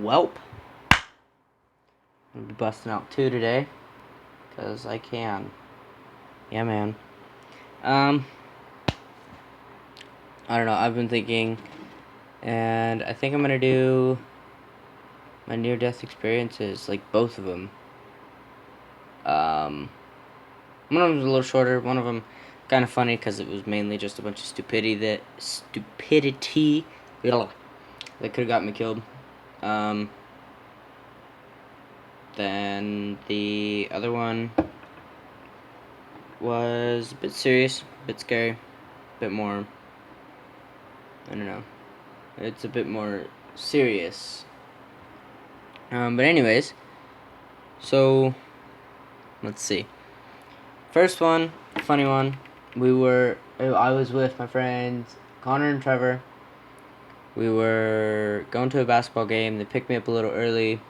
Welp. I'm gonna be busting out 2 today, cause I can. Yeah, man. I don't know. I've been thinking, and I think I'm gonna do my near-death experiences, like both of them. One of them was a little shorter. One of them kind of funny because it was mainly just a bunch of stupidity that could have got me killed. Then the other one was a bit serious, a bit scary, a bit more, I don't know, it's a bit more serious. But anyways, so, let's see. First one, funny one, I was with my friends, Connor and Trevor. We were going to a basketball game. They picked me up a little early.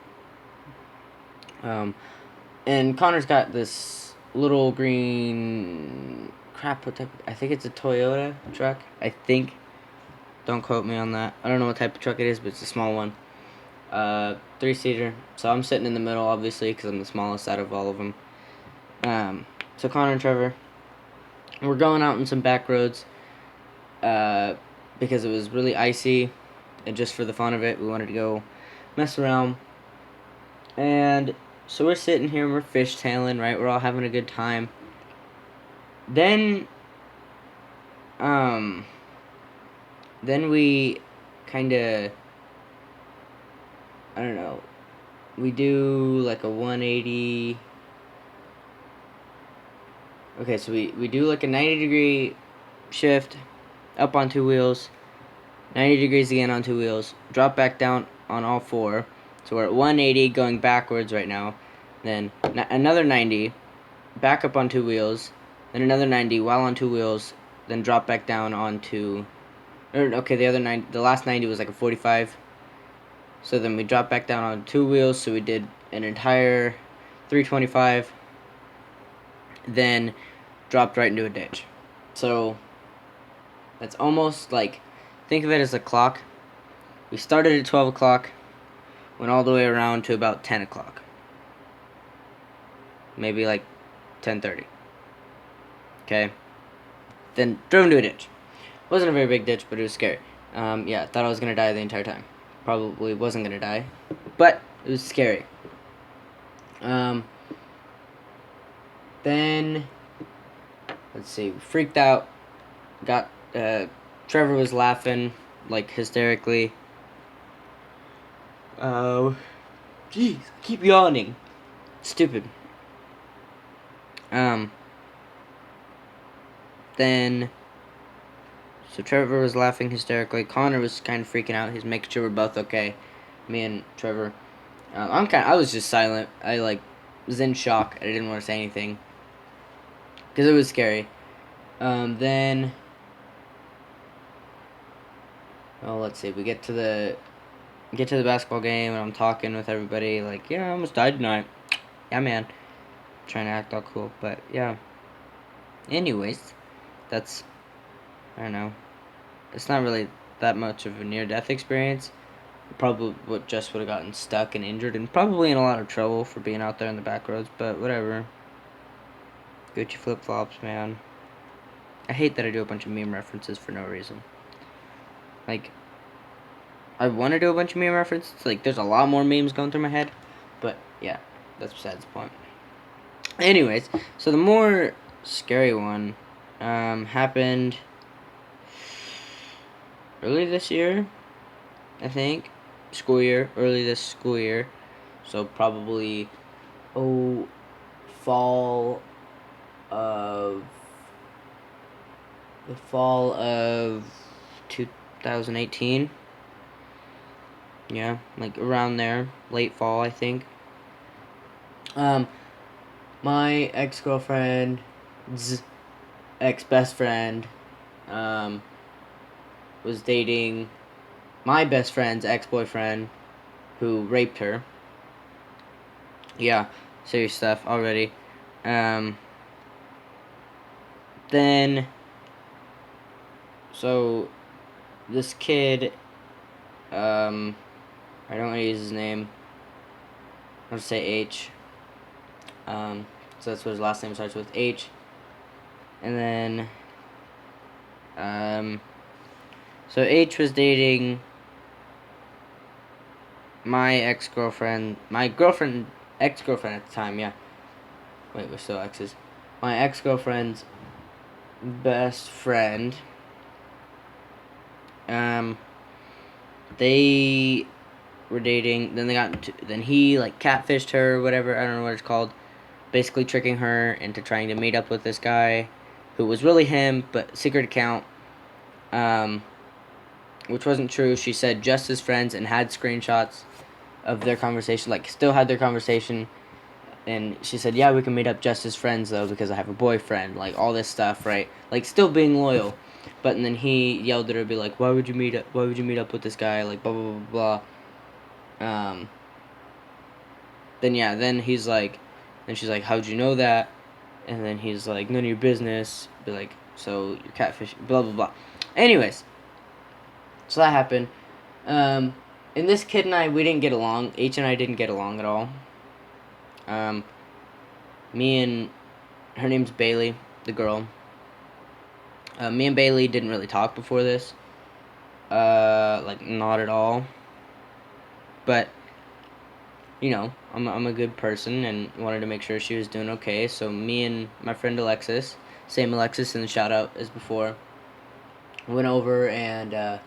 And Connor's got this little green crap. What type? I think it's a Toyota truck. I think. Don't quote me on that. I don't know what type of truck it is, but it's a small one. 3-seater. So I'm sitting in the middle, obviously, because I'm the smallest out of all of them. So Connor and Trevor, we're going out in some back roads. Because it was really icy, and just for the fun of it, we wanted to go mess around. And so we're sitting here and we're fishtailing, right? We're all having a good time. Then, then we kind of, I don't know, we do like a 180. Okay, so we do like a 90-degree shift up on 2 wheels, 90 degrees again on 2 wheels, drop back down on all 4. So we're at 180 going backwards right now. Then another 90, back up on 2 wheels, then another 90 while on 2 wheels, then drop back down onto. Okay, the last 90 was like a 45. So then we dropped back down on 2 wheels, so we did an entire 325, then dropped right into a ditch. So that's almost like, think of it as a clock. We started at 12 o'clock, went all the way around to about 10 o'clock. Maybe like 10:30. Okay? Then drove into a ditch. Wasn't a very big ditch, but it was scary. Yeah, thought I was gonna die the entire time. Probably wasn't gonna die, but it was scary. Then let's see, freaked out. Got Trevor was laughing like hysterically. Jeez, I keep yawning. Stupid. Then so Trevor was laughing hysterically. Connor was kind of freaking out. He's making sure we're both okay. Me and Trevor. I was just silent. I was in shock. I didn't want to say anything because it was scary. Then, let's see. We get to the basketball game, and I'm talking with everybody. Like, yeah, I almost died tonight. Yeah, man. Trying to act all cool, but yeah. Anyways, that's, I don't know. It's not really that much of a near-death experience. Probably would have gotten stuck and injured, and probably in a lot of trouble for being out there in the back roads. But whatever. Gucci flip-flops, man. I hate that I do a bunch of meme references for no reason. Like, I want to do a bunch of meme references. Like, there's a lot more memes going through my head. But, yeah, that's besides the point. Anyways, so the more scary one happened early this year, I think. Early this school year. So, probably, fall of 2018. Yeah, like around there, late fall, I think. My ex-girlfriend's ex-best friend, was dating my best friend's ex-boyfriend, who raped her. Yeah, serious stuff already. Then, so, this kid, I don't want to use his name. I'll just say H. So that's what his last name starts with, H. And then, so H was dating my ex-girlfriend, ex-girlfriend at the time, yeah. Wait, we're still exes. My ex-girlfriend's best friend. They were dating. Then he like catfished her, or whatever. I don't know what it's called. Basically tricking her into trying to meet up with this guy, who was really him, but secret account. Which wasn't true. She said just as friends and had screenshots of their conversation. Like still had their conversation. And she said, yeah, we can meet up just as friends, though, because I have a boyfriend. Like, all this stuff, right? Like, still being loyal. But and then he yelled at her, be like, why would you meet up with this guy? Like, blah, blah, blah, blah. Then he's like, then she's like, how'd you know that? And then he's like, none of your business. Be like, so you're catfishing, blah, blah, blah. Anyways, so that happened. And this kid and I, we didn't get along. H and I didn't get along at all. Me and her name's Bailey, the girl. Me and Bailey didn't really talk before this. Like not at all. But you know, I'm a good person and wanted to make sure she was doing okay. So me and my friend Alexis, same Alexis in the shout out as before, went over and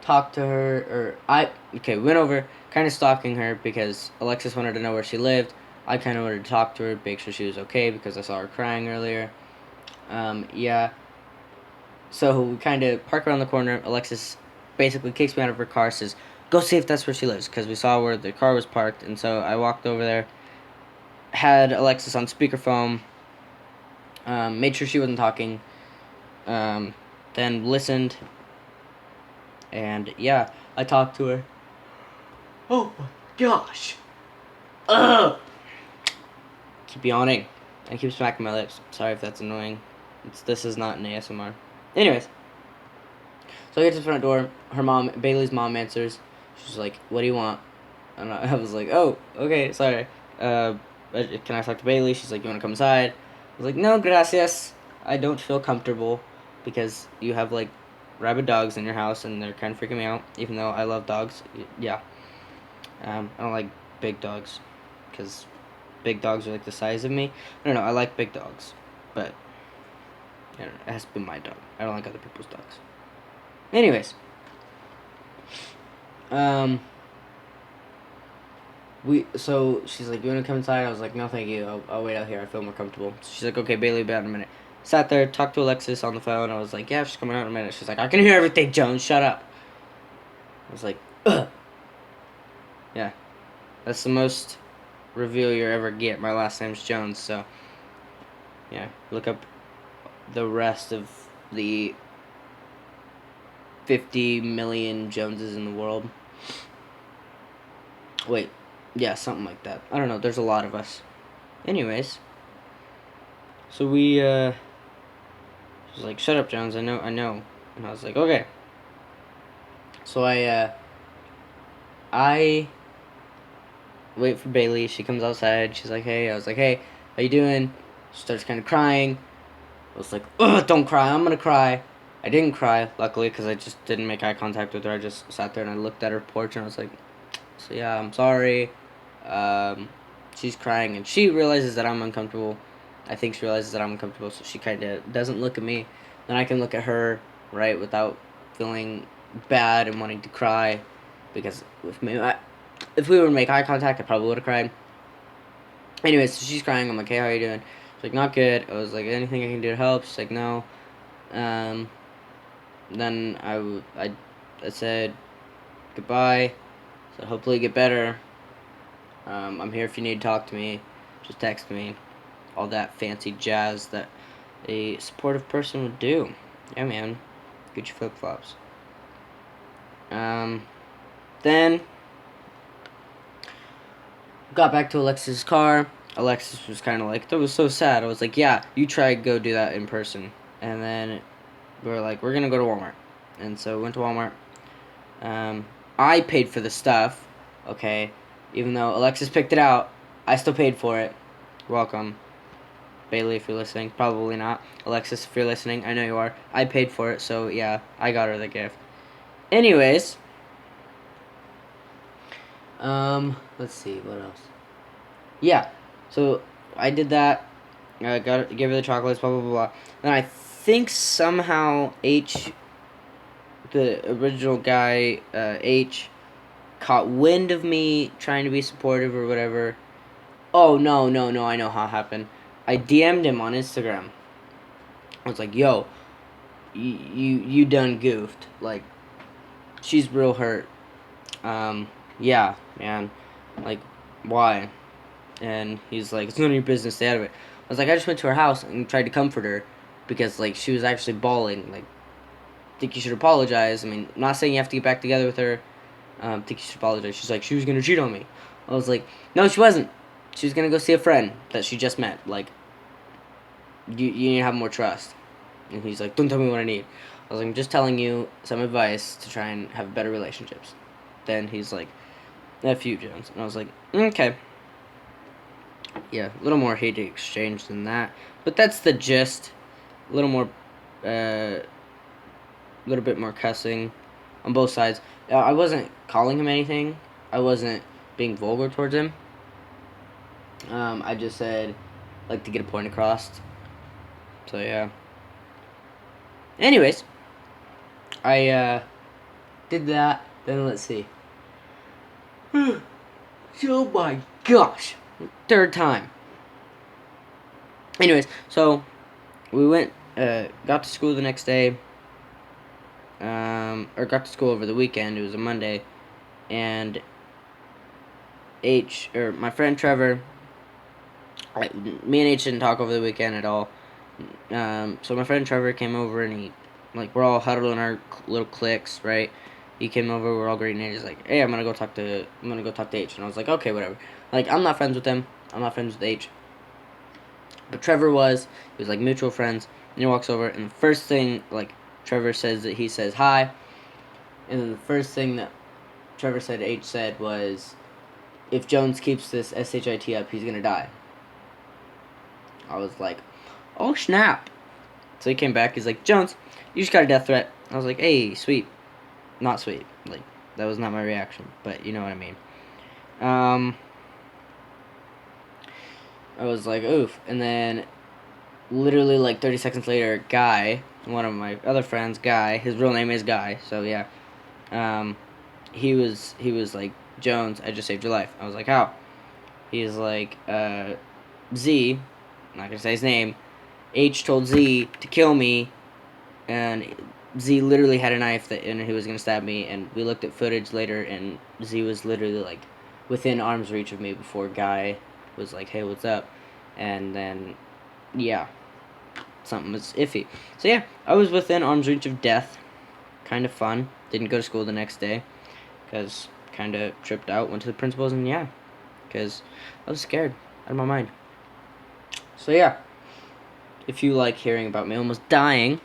talked to her. Went over, kind of stalking her because Alexis wanted to know where she lived. I kind of wanted to talk to her, make sure she was okay because I saw her crying earlier. Yeah. So we kind of park around the corner. Alexis basically kicks me out of her car, says, go see if that's where she lives, because we saw where the car was parked. And so I walked over there, had Alexis on speakerphone, made sure she wasn't talking, then listened, and yeah, I talked to her. Oh my gosh! Ugh! Keep yawning. I keep smacking my lips. Sorry if that's annoying. This is not an ASMR. Anyways. So I get to the front door. Bailey's mom answers. She's like, what do you want? And I was like, oh, okay, sorry. Can I talk to Bailey? She's like, you want to come inside? I was like, no, gracias. I don't feel comfortable because you have, like, rabid dogs in your house and they're kind of freaking me out, even though I love dogs. Yeah. I don't like big dogs because big dogs are, like, the size of me. I don't know. I like big dogs, but I don't know, it has to be my dog. I don't like other people's dogs. Anyways, so she's like, you wanna come inside? I was like, no, thank you. I'll wait out here. I feel more comfortable. So she's like, okay, Bailey, be out in a minute. Sat there, talked to Alexis on the phone. I was like, yeah, she's coming out in a minute. She's like, I can hear everything, Jones. Shut up. I was like, ugh. Yeah, that's the most reveal you ever get. My last name's Jones, so yeah, look up the rest of the 50 million Joneses in the world. Wait, yeah, something like that. I don't know, there's a lot of us. Anyways, so she's like, shut up, Jones, I know. And I was like, okay. So I wait for Bailey. She comes outside. She's like, hey. I was like, hey, how you doing? She starts kind of crying. I was like, ugh, don't cry. I'm gonna cry. I didn't cry, luckily, because I just didn't make eye contact with her. I just sat there and I looked at her porch and I was like, so yeah, I'm sorry. She's crying and she realizes that I'm uncomfortable. I think she realizes that I'm uncomfortable, so she kind of doesn't look at me. Then I can look at her, right, without feeling bad and wanting to cry. Because if we were to make eye contact, I probably would have cried. Anyways, so she's crying. I'm like, hey, how are you doing? She's like, not good. I was like, anything I can do to help? She's like, no. Then I said goodbye. So hopefully get better. I'm here if you need to talk to me. Just text me. All that fancy jazz that a supportive person would do. Yeah, man. Get your flip-flops. Then got back to Alexis' car. Alexis was kind of like, that was so sad. I was like, yeah, you try go do that in person. And then we were like, we're going to go to Walmart. And so we went to Walmart. I paid for the stuff, okay? Even though Alexis picked it out, I still paid for it. Welcome. Bailey, if you're listening. Probably not. Alexis, if you're listening, I know you are. I paid for it, so yeah, I got her the gift. Anyways, let's see, what else? Yeah, so I did that. I gave her the chocolates, blah, blah, blah, blah. Then I think somehow the original guy, H, caught wind of me trying to be supportive or whatever. Oh, no, no, no, I know how it happened. I DM'd him on Instagram. I was like, yo, you done goofed. Like, she's real hurt. Yeah, man. Like, why? And he's like, it's none of your business, stay out of it. I was like, I just went to her house and tried to comfort her because, like, she was actually bawling. Like, think you should apologize. I mean, I'm not saying you have to get back together with her. Think you should apologize. She's like, she was gonna cheat on me. I was like, no, she wasn't. She was gonna go see a friend that she just met. Like, you need to have more trust. And he's like, don't tell me what I need. I was like, I'm just telling you some advice to try and have better relationships. Then he's like, F you, Jones. And I was like, okay. Yeah, a little more hate exchange than that. But that's the gist. A little more, little bit more cussing on both sides. I wasn't calling him anything. I wasn't being vulgar towards him. I just said, like, to get a point across. So, yeah. Anyways, I did that. Then let's see. Oh my gosh. Third time. Anyways, so we went, got to school the next day. Or got to school over the weekend. It was a Monday. And my friend Trevor, me and H didn't talk over the weekend at all. So my friend Trevor came over and we're all huddled in our little cliques, right? He came over, we're all greeting, and he's like, "Hey, I'm gonna go talk to H." And I was like, "Okay, whatever." Like, I'm not friends with him. I'm not friends with H. But Trevor was. He was like mutual friends. And he walks over, and the first thing like Trevor says that he says hi, and then the first thing that Trevor said H said was, "If Jones keeps this shit up, he's gonna die." I was like, "Oh snap!" So he came back. He's like, "Jones, you just got a death threat." I was like, "Hey, sweet." Not sweet. Like, that was not my reaction, but you know what I mean. I was like, oof. And then, literally, like, 30 seconds later, Guy, one of my other friends, Guy, his real name is Guy, so yeah. He was like, Jones, I just saved your life. I was like, how? He's like, Z, I'm not gonna say his name, H told Z to kill me, and Z literally had a knife and he was gonna stab me. And we looked at footage later, and Z was literally like within arm's reach of me before Guy was like, "Hey, what's up?" And then, yeah, something was iffy. So yeah, I was within arm's reach of death. Kind of fun. Didn't go to school the next day because kind of tripped out. Went to the principal's and yeah, because I was scared out of my mind. So yeah, if you like hearing about me almost dying,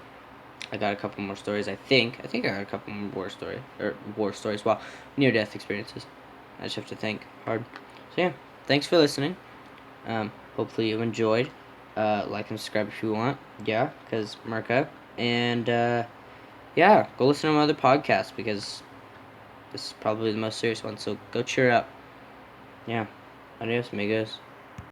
I got a couple more stories. I think I got a couple more war stories. Well, near-death experiences. I just have to think hard. So yeah, thanks for listening. Hopefully you enjoyed. Like and subscribe if you want. Yeah, because Merca. And yeah, go listen to my other podcasts because this is probably the most serious one. So go cheer up. Yeah, adios, amigos.